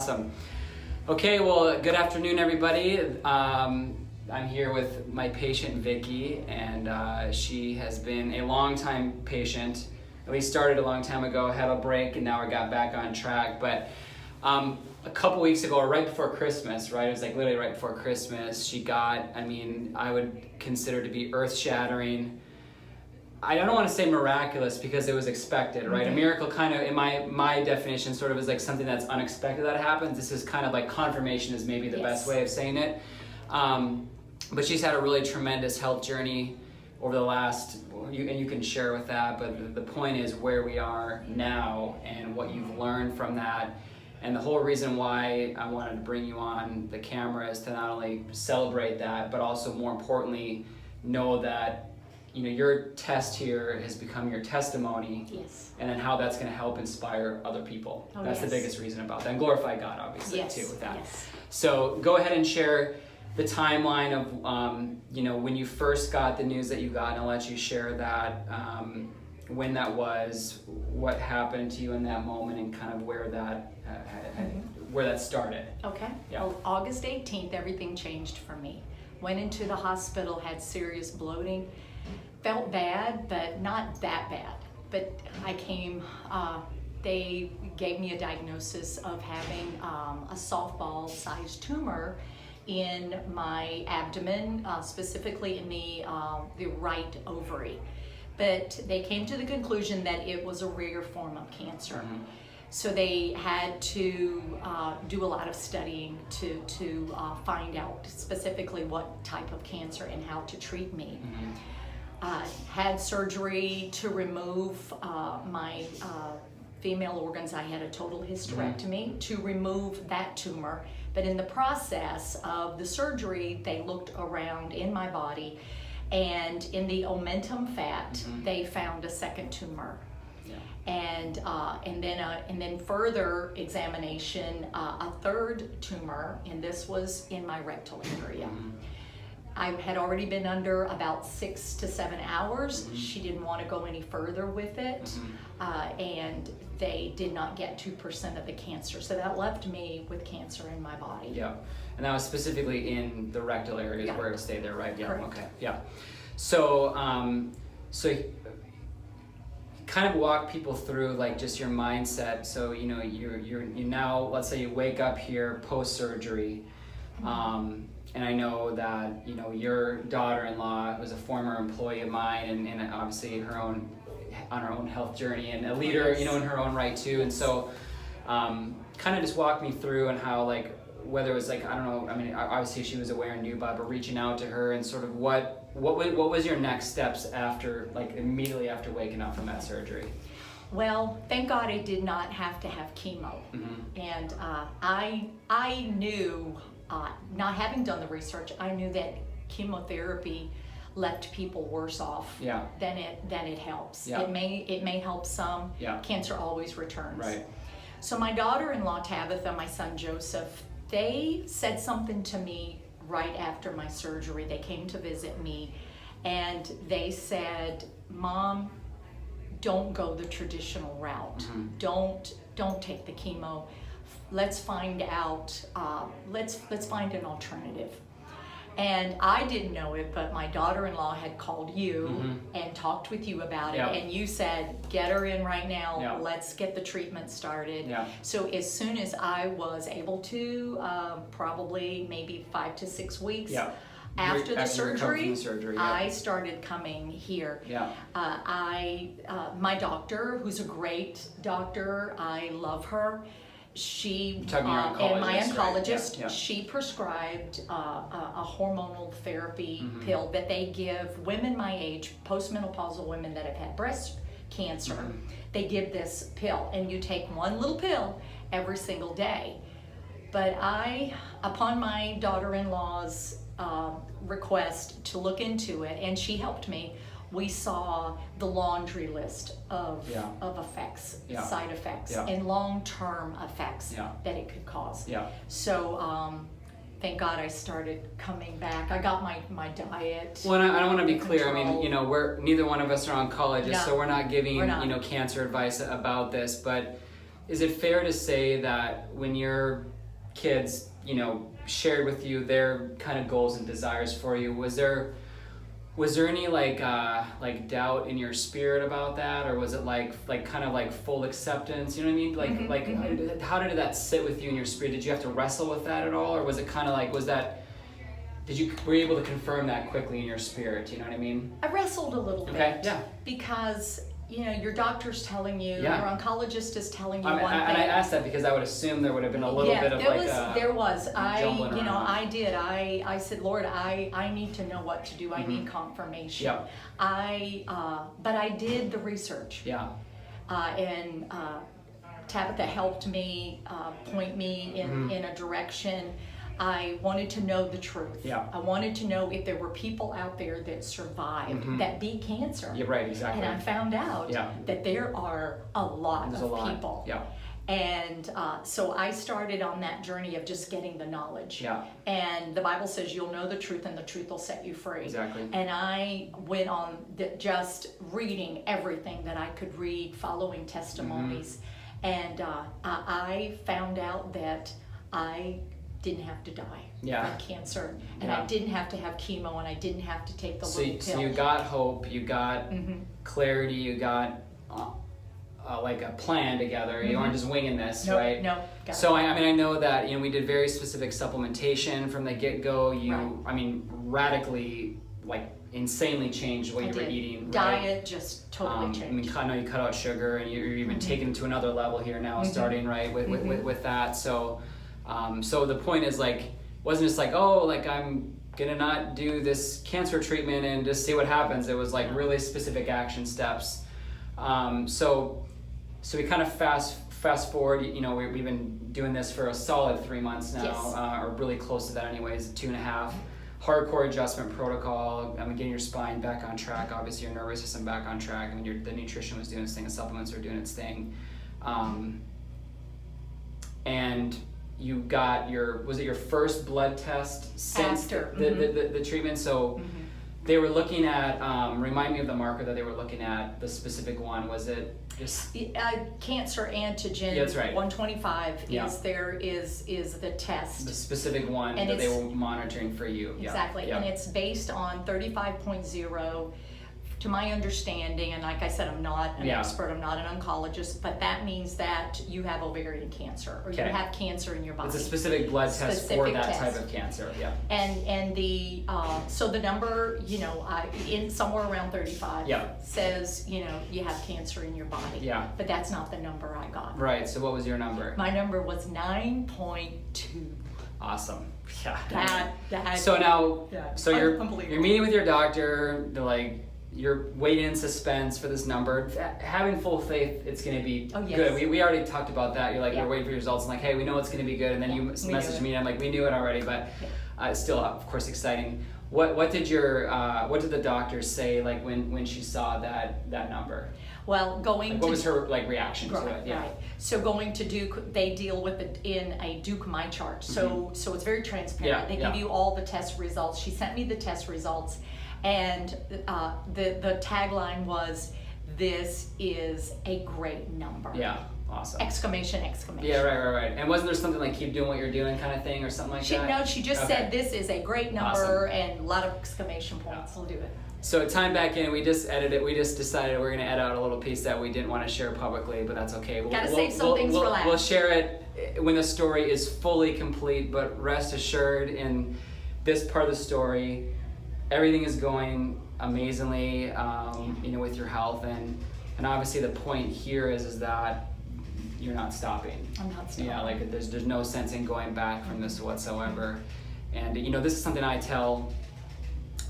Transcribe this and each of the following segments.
Awesome. Okay, well, good afternoon, everybody. I'm here with my patient, Vicki, and she has been a long-time patient. At least started a long time ago, had a break, and now we got back on track. But a couple weeks ago, or right before Christmas, right? It was like literally right before Christmas, she got, I would consider to be earth-shattering. I don't want to say miraculous because it was expected, right? Mm-hmm. A miracle kind of, in my definition, sort of is like something that's unexpected that happens. This is kind of like confirmation is maybe the best way of saying it. But she's had a really tremendous health journey over the last, and you can share with that, but the point is where we are now and what you've learned from that. And the whole reason why I wanted to bring you on the camera is to not only celebrate that, but also more importantly, know that your test here has become your testimony. Yes. And then how that's going to help inspire other people. Oh, that's yes. the biggest reason about that. And glorify God, obviously, Yes. too, with that. Yes. So go ahead and share the timeline of, when you first got the news that you got, and I'll let you share that, when that was, what happened to you in that moment, and kind of where that, where that started. Okay. Yeah. Well, August 18th, everything changed for me. Went into the hospital, had serious bloating. Felt bad, but not that bad. But I came, they gave me a diagnosis of having a softball-sized tumor in my abdomen, specifically in the right ovary. But they came to the conclusion that it was a rare form of cancer. Mm-hmm. So they had to do a lot of studying to find out specifically what type of cancer and how to treat me. Mm-hmm. Had surgery to remove my female organs. I had a total hysterectomy to remove that tumor. But in the process of the surgery, they looked around in my body, and in the omentum fat, they found a second tumor. Yeah. And then further examination, a third tumor, and this was in my rectal area. I had already been under about 6 to 7 hours. Mm-hmm. She didn't want to go any further with it, and they did not get 2% of the cancer. So that left me with cancer in my body. Yeah, and that was specifically in the rectal areas where it stayed there, right? Yeah. Correct. Okay. Yeah. So, kind of walk people through like just your mindset. So you now, let's say you wake up here post surgery. And I know that your daughter-in-law was a former employee of mine, and obviously on her own health journey, and a leader, in her own right too. And so, kind of just walk me through and how, like, whether it was like, I don't know. Obviously she was aware and knew about, but reaching out to her and sort of what was your next steps after, like, immediately after waking up from that surgery? Well, thank God I did not have to have chemo, and I knew. Not having done the research, I knew that chemotherapy left people worse off than it helps. Yeah. It may help some. Yeah. Cancer always returns. Right. So my daughter-in-law Tabitha, my son Joseph, they said something to me right after my surgery. They came to visit me, and they said, "Mom, don't go the traditional route. Don't take the chemo. Let's find out, let's find an alternative." And I didn't know it, but my daughter-in-law had called you and talked with you about it, and you said, "Get her in right now, let's get the treatment started." Yeah. So as soon as I was able to, probably maybe 5 to 6 weeks after the surgery, I started coming here. Yeah. My doctor, who's a great doctor, I love her. She and my oncologist, right? She prescribed a hormonal therapy pill that they give women my age, postmenopausal women that have had breast cancer. They give this pill, and you take one little pill every single day. But upon my daughter-in-law's request to look into it, and she helped me, we saw the laundry list of effects, side effects, and long-term effects that it could cause. Yeah. So thank God I started coming back. I got my diet. Well, I want to be clear. I mean, we're neither one of us are oncologists, so we're not giving cancer advice about this. But is it fair to say that when your kids, you know, shared with you their kind of goals and desires for you, was there any like doubt in your spirit about that, or was it like kind of like full acceptance? You know what I mean? Like how did that sit with you in your spirit? Did you have to wrestle with that at all, or was it kind of like, were you able to confirm that quickly in your spirit? You know what I mean? I wrestled a little Okay, bit. yeah. Because, you know, your doctor's telling you, Yeah. your oncologist is telling you And I asked that because I would assume there would have been a little bit of there was. jumbling You know, around. I did. I said, Lord, I need to know what to do. I need confirmation. Yep. But I did the research. Yeah. And Tabitha helped me point me in a direction. I wanted to know the truth. Yeah. I wanted to know if there were people out there that survived, that beat cancer. Yeah, right, exactly. And I found out that there are a lot of people. Yeah. And so I started on that journey of just getting the knowledge. Yeah. And the Bible says you'll know the truth and the truth will set you free. Exactly. And I went on just reading everything that I could read, following testimonies. And I found out that I didn't have to die from cancer. And I didn't have to have chemo, and I didn't have to take the little pill. So you got hope, you got clarity, you got like a plan together. You aren't just winging this, right? No. So I mean, I know that, you know, we did very specific supplementation from the get-go. I mean, radically, like insanely changed what you were eating. Diet right? just totally changed. I mean, I know you cut out sugar, and you're even taking it to another level here now, starting right with that. So, so the point is, like, wasn't just like, oh, like I'm gonna not do this cancer treatment and just see what happens. It was like really specific action steps. So we kind of fast forward. You know, we've been doing this for a solid 3 months now, or really close to that, anyways, 2.5. Hardcore adjustment protocol. I mean, getting your spine back on track. Obviously, your nervous system back on track. I mean, the nutrition was doing its thing, the supplements were doing its thing, and you got was it your first blood test since the treatment? So they were looking at, remind me of the marker that they were looking at, the specific one. Was it just cancer antigen? Yeah, that's right. 125 is the test. The specific one that they were monitoring for you. Exactly, and it's based on 35.0. To my understanding, and like I said, I'm not an expert, I'm not an oncologist, but that means that you have ovarian cancer, or you have cancer in your body. It's a specific blood test for that type of cancer, And the so the number, you know, in somewhere around 35 says, you know, you have cancer in your body. Yeah. But that's not the number I got. Right. So what was your number? My number was 9.2. Awesome. Yeah. That. So now, so you're meeting with your doctor. They're like, you're waiting in suspense for this number. Having full faith, it's going to be good. We already talked about that. You're like, you're waiting for your results, and like, hey, we know it's going to be good. And then you message me, and I'm like, we knew it already, but it's still, of course, exciting. What did the doctor say, like, when she saw that number? Well, what was her reaction to it? Yeah. Right. So going to Duke, they deal with it in a Duke My Chart. So it's very transparent. They give you all the test results. She sent me the test results. And the tagline was, "This is a great number." Yeah, awesome. Exclamation. Yeah, right. And wasn't there something like keep doing what you're doing kind of thing or something like that? No, she just said this is a great number and a lot of exclamation points. We'll do it. So time back in, we just edited. We just decided we're going to edit out a little piece that we didn't want to share publicly, but that's okay. Gotta save some things for last. We'll share it when the story is fully complete, but rest assured in this part of the story, everything is going amazingly, you know, with your health, and obviously the point here is that you're not stopping. I'm not stopping. Yeah, like there's no sense in going back from this whatsoever, and you know, this is something I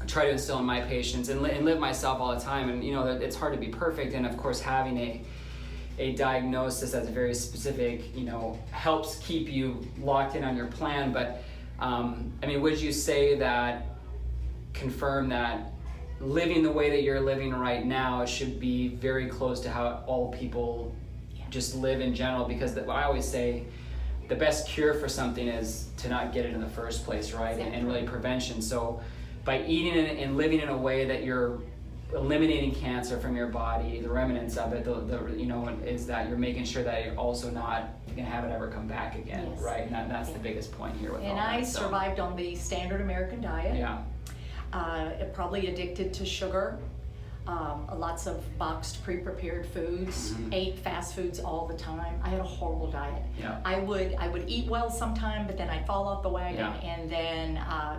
try to instill in my patients and live myself all the time. And you know, it's hard to be perfect, and of course, having a diagnosis that's very specific, you know, helps keep you locked in on your plan. But I mean, would you say that? Confirm that living the way that you're living right now should be very close to how all people just live in general, because I always say the best cure for something is to not get it in the first place, right? Exactly. And really prevention. So by eating and living in a way that you're eliminating cancer from your body, the remnants of it, is that you're making sure that you're also not gonna have it ever come back again, Yes. right? And that's the biggest point here with And all that. I survived on the standard American diet. Yeah. Probably addicted to sugar. Lots of boxed, pre-prepared foods. Ate fast foods all the time. I had a horrible diet. Yeah. I would eat well sometime, but then I'd fall off the wagon, Yeah. and then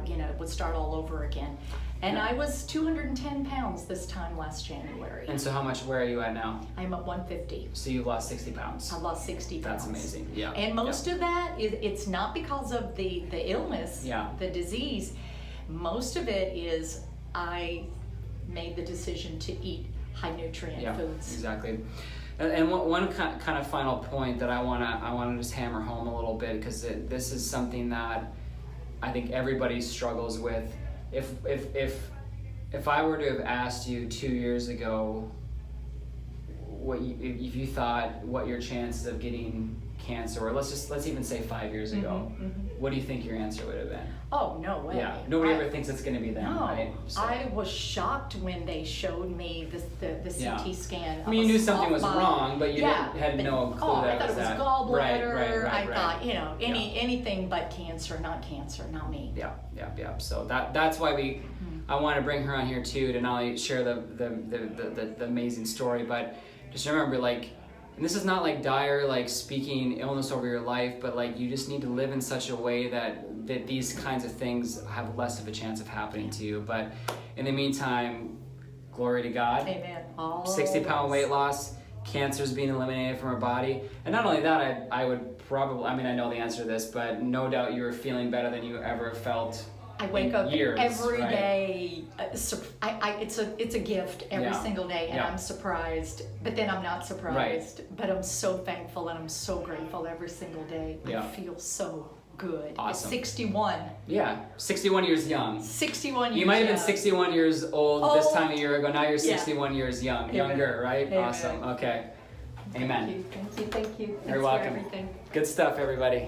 it would start all over again. And Yeah. I was 210 pounds this time last January. And so where are you at now? I'm at 150. So you've lost 60 pounds. I lost 60 pounds. That's amazing. Yeah. And most of that it's not because of the illness, Yeah. the disease. Most of it is I made the decision to eat high nutrient foods. Exactly. And one kind of final point that I wanna just hammer home a little bit, because this is something that I think everybody struggles with. If I were to have asked you 2 years ago if you thought what your chances of getting cancer, or let's even say 5 years ago, what do you think your answer would have been? Oh, no way. Yeah, nobody ever thinks it's going to be them, No, right? So, I was shocked when they showed me the CT scan. I mean, you knew something was wrong, but you had no clue I that thought was it was that. gallbladder. Right. I thought, anything but cancer, not me. Yeah. So that's why I want to bring her on here too, to not only share the amazing story, but just remember, and this is not dire, speaking illness over your life, but you just need to live in such a way that these kinds of things have less of a chance of happening to you. But in the meantime, glory to God. Amen. 60-pound weight loss, cancer's being eliminated from our body. And not only that, I would probably, I know the answer to this, but no doubt you were feeling better than you ever felt. I wake up years, every right? day. It's a gift every single day, and I'm surprised. But then I'm not surprised. But I'm so thankful and I'm so grateful every single day. I feel so good. Awesome. At 61. Yeah, 61 years young. 61 years. You might have been young. 61 years old this time a year ago. Now you're 61 years younger, right? Amen. Awesome. Okay. Amen. Thank you. You're Thanks welcome. for everything. Good stuff, everybody.